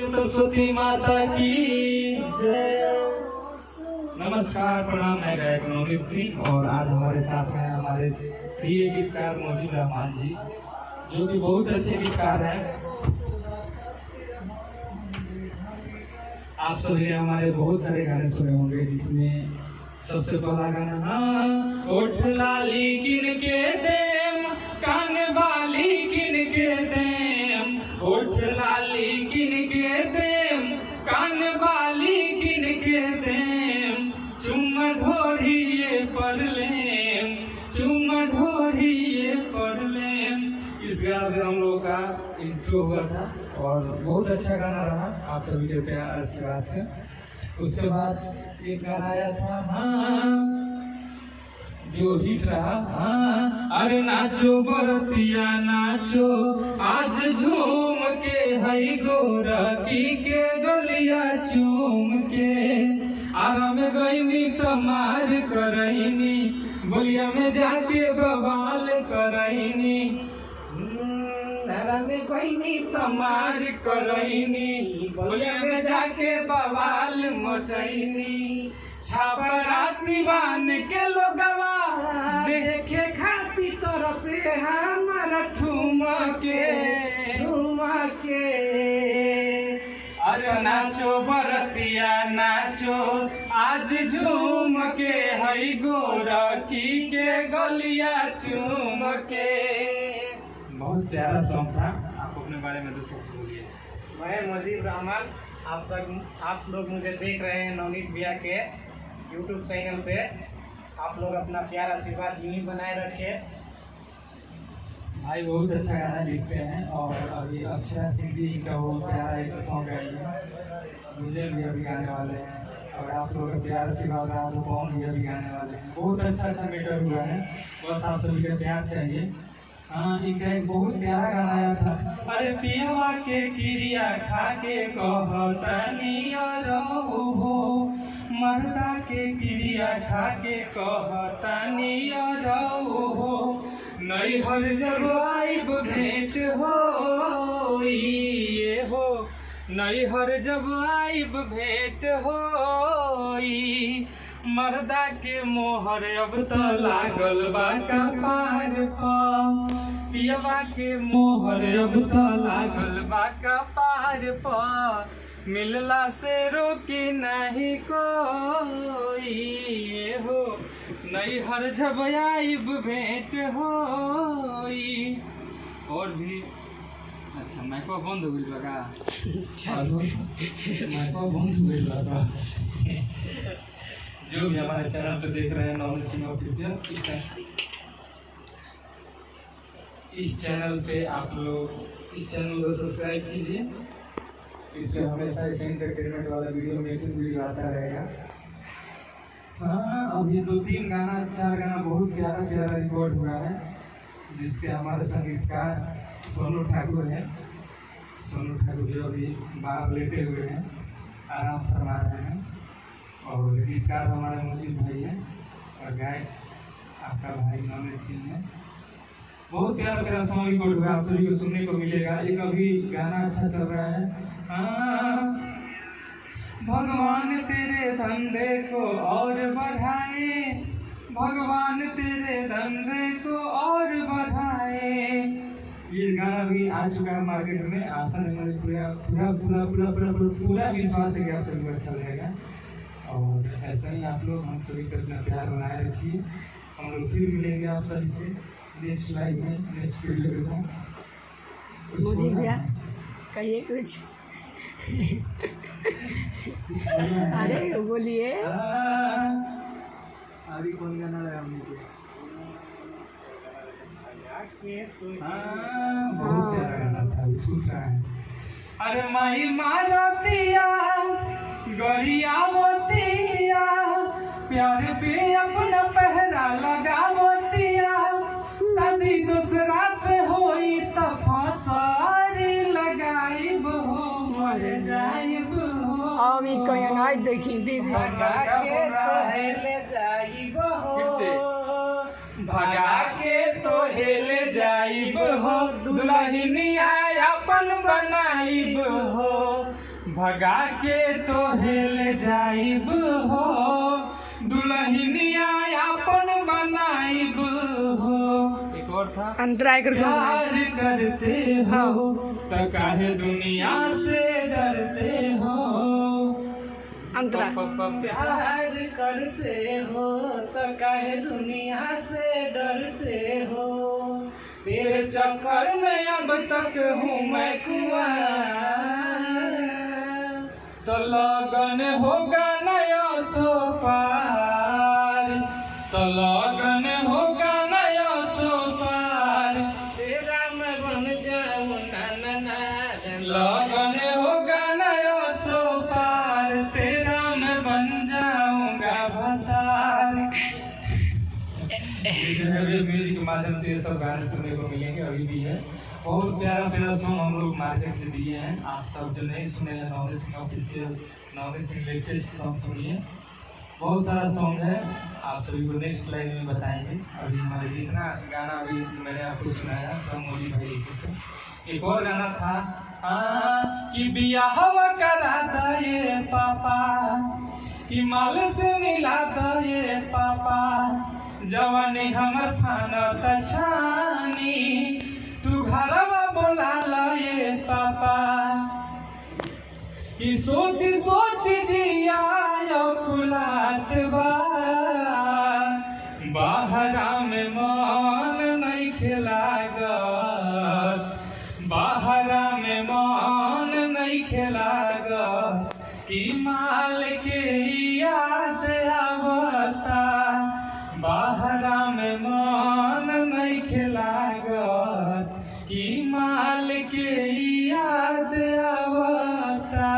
सरस्वती माता की जय। नमस्कार, प्रणाम। मैं गायक नवनीत सिंह और आज हमारे साथ हैं हमारे प्रिय गीतकार मोजिब रहमान जी, जो कि बहुत अच्छे गीतकार हैं। आप सभी ने हमारे बहुत सारे गाने सुने होंगे, जिसमें सबसे पहला गाना हाँ ओठ लाली किन के देम, कान वाली किन के देम, ओठ लाली किन के देम, कान वाली किन के देम, चुम ढोढ़िए पढ़ लेम, चुम ढोढ़िए पढ़ लेम। इस गाना से हम लोग का इंट्रो हुआ था और बहुत अच्छा गाना रहा आप सभी के प्यार आशीर्वाद से। उसके बाद एक गाना आया था हाँ जो हिट रहा हाँ अरे नाचो बरतिया नाचो आज झूम के हई गोरखी के गलिया चूम के, आराम गईनी तमार करईनी, बोलिया में जाके बवाल करईनी, आराम गईनी तमार करईनी, बोलिया में जाके बवाल मचईनी। छापरा सिवान के लोगवा देखे खाती तरसे हमारा ठुमा के अरे नाचो बरतिया नाचो आज झूम के हई गोरखी के गलिया चूम के। बहुत प्यारा सॉन्ग था। आप अपने बारे में 2 शब्द बोलिए। मैं मोजिब रहमान, आप लोग मुझे देख रहे हैं नवनीत भैया के यूट्यूब चैनल पे। आप लोग अपना प्यार आशीर्वाद यूं बनाए रखे। भाई बहुत अच्छा गाना लिखते हैं और अभी अक्षरा सिंह जी का वो प्यारा एक सॉन्ग है, मुझे भी अभी गाने वाले हैं और आप लोग का प्यार आशीर्वाद रहा तो कौन भी अभी गाने वाले हैं। बहुत अच्छा मैटर हुआ है, बस आप सभी का प्यार चाहिए। हाँ इनका एक बहुत प्यारा गाना आया था अरे पियवा के क्रिया खा के कहतनी रहो, मर्दा के क्रिया खा के कहतनी रहो, नैहर जब आइब भेंट हो ये हो, नैहर जब आइब भेंट हो मर्दा के मोहर अब तो लागल बा कपार पर, पियवा के मोहर अब तो लागल बा कपार पर, मिलला से रोकी नहीं कोई ये हो, नैहर जब आइब भेंट होई। और भी अच्छा माइको बंद हो गइल बा का? माइको बंद हो गइल बा। जो भी हमारे चैनल पे देख रहे हैं नवनीत सिंह ऑफिशियल, इस चैनल पे आप लोग इस चैनल को सब्सक्राइब कीजिए। इसमें हमेशा ऐसे एंटरटेनमेंट वाला वीडियो आता रहेगा। हाँ अभी 2-3 गाना 4 गाना बहुत प्यारा रिकॉर्ड हुआ है, जिसके हमारे संगीतकार सोनू ठाकुर हैं। सोनू ठाकुर जो अभी बाहर लेटे हुए हैं, आराम फरमा रहे हैं, और गीतकार हमारे मोजिब भाई हैं और गायक आपका भाई नवनीत सिंह है। बहुत प्यारा सॉन्ग रिकॉर्ड हुआ, आप सभी को सुनने को मिलेगा। एक अभी गाना अच्छा चल रहा है भगवान तेरे धंधे को और बढ़ाए, भगवान तेरे धंधे को और बढ़ाए। ये गाना भी आ चुका है मार्केट में। आशा है मुझे पूरा विश्वास है कि आप सभी को अच्छा लगेगा और ऐसा ही आप लोग हम सभी को अपना प्यार बनाए रखिए। हम लोग फिर मिलेंगे आप सभी से नेक्स्ट लाइव में, नेक्स्ट वीडियो के साथ। मुझे भैया कहिए कुछ। अरे बोलिए। अभी कौन गाना है हमने? बहुत प्यारा गाना था, छूट रहा है। अरे माई मारतिया गरियावतिया, प्यार पे अपना पहरा लगावतिया, शादी दूसरा से होई त फांसी लगाइब हो, मर जाइब हो। अभी कहीं नहीं देखी दीदी। भगा के तो हेले जाइब हो, भगा के तो हेले जाइब हो, दुल्हनिया अपन बनाइब हो, भगा के तो हेल जाइब हो, दुल्हनिया अपन बनाइब हो। एक और था, अंतराय कर प्यार करते हो तो काहे दुनिया से डरते हो। अंतरा प्यार करते हो तो काहे दुनिया से डरते हो। तेरे चक्कर में अब तक हूँ मैं कुआं, तो लगन होगा नया सो पार, तो लगन होगा नया सो पार। तेरा मैं बन जाऊँ ना ना ना। लगन होगा नया सो पार, तेरा मैं बन जाऊंगा भतार। म्यूजिक के माध्यम से ये सब गाने सुनने को मिलेंगे, अभी भी है। बहुत प्यारा प्यारा सॉन्ग हम लोग मार्केट में दिए हैं। आप सब जो नहीं सुने हैं Navneet Singh official, Navneet Singh latest song सुनिए। बहुत सारा सॉन्ग है, आप सभी को नेक्स्ट लाइन में बताएंगे। अभी हमारे जितना गाना अभी मैंने आपको सुनाया सब मोदी भाई लिखे थे। एक और गाना था कि बियाह करा दे पापा, कि माल से मिला दे पापा, जवानी हमर थाना तछानी, तू घरवा बोला लाए पापा। कि सोच सोच जिया खुलात बा, बाहरा में मन नहीं खिलागत, बाहरा में मन नहीं खिलागत, कि माल के याद आवता, बाहरा में मन नहीं खिलागत, कि माल के याद आवता।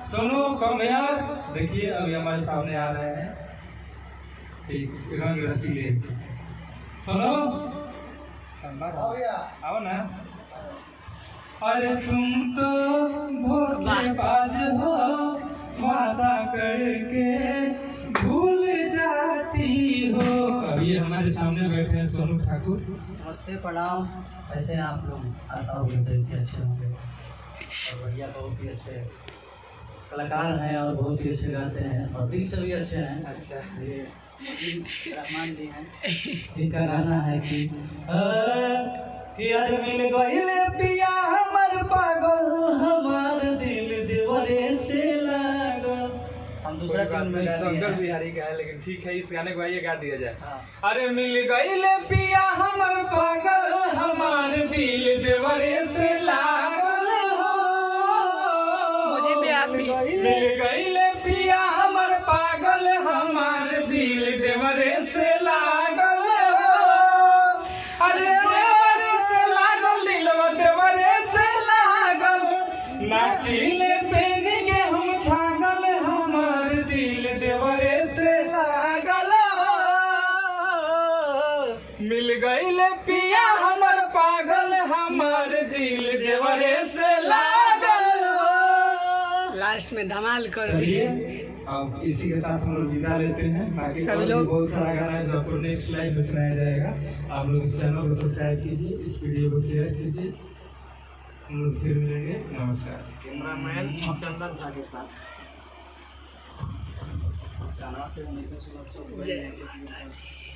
सुनो कम यार, देखिए अभी हमारे सामने आ रहे हैं एक रंग रसीले। सुनो आओ ना। अरे तुम तो धोखेबाज हो, वादा करके भूल जाती हो। अभी हमारे सामने बैठे हैं सोनू ठाकुर। नमस्ते, प्रणाम। ऐसे आप लोग आशा उम्मीद है कि अच्छे होंगे और भैया बहुत ही अच्छे कलाकार हैं और बहुत ही अच्छे गाते हैं और दिल से भी अच्छे हैं। अच्छा, ये रहमान जी हैं जिनका गाना है कि यार मिल गइले पिया हमर पागल, हमार दिल देवरे से लागल। हम दूसरा टोन में गा दिए शंकर हैं। बिहारी का है, लेकिन ठीक है, इस गाने को आइए गा दिया जाए। हाँ। अरे मिल गइले पिया हमर पागल, हमार दिल देवरे से लागल हो। मुझे भी आप भी मिल गइले पिया हमर पागल, हमार दिल देवरे से लागल हो। अरे देवरे से लागल, दिलवा देवरे से लागल, नाचिले पेन के हम छागल, हमार दिल देवरे से लागल हो। मिल गइले पिया हमर पागल, हमार दिल देवरे से लागल हो। लास्ट में धमाल कर चलिए अब इसी के साथ हम लोग विदा लेते हैं। बाकी सभी और भी लोग- बहुत सारा गाना है जो आपको नेक्स्ट लाइव में सुनाया जाएगा। आप लोग इस चैनल को सब्सक्राइब कीजिए, इस वीडियो को शेयर कीजिए। हम लोग फिर मिलेंगे। नमस्कार। कैमरामैन चंदन झा के साथ। गाना से हम इतने सुबह जय माता दी।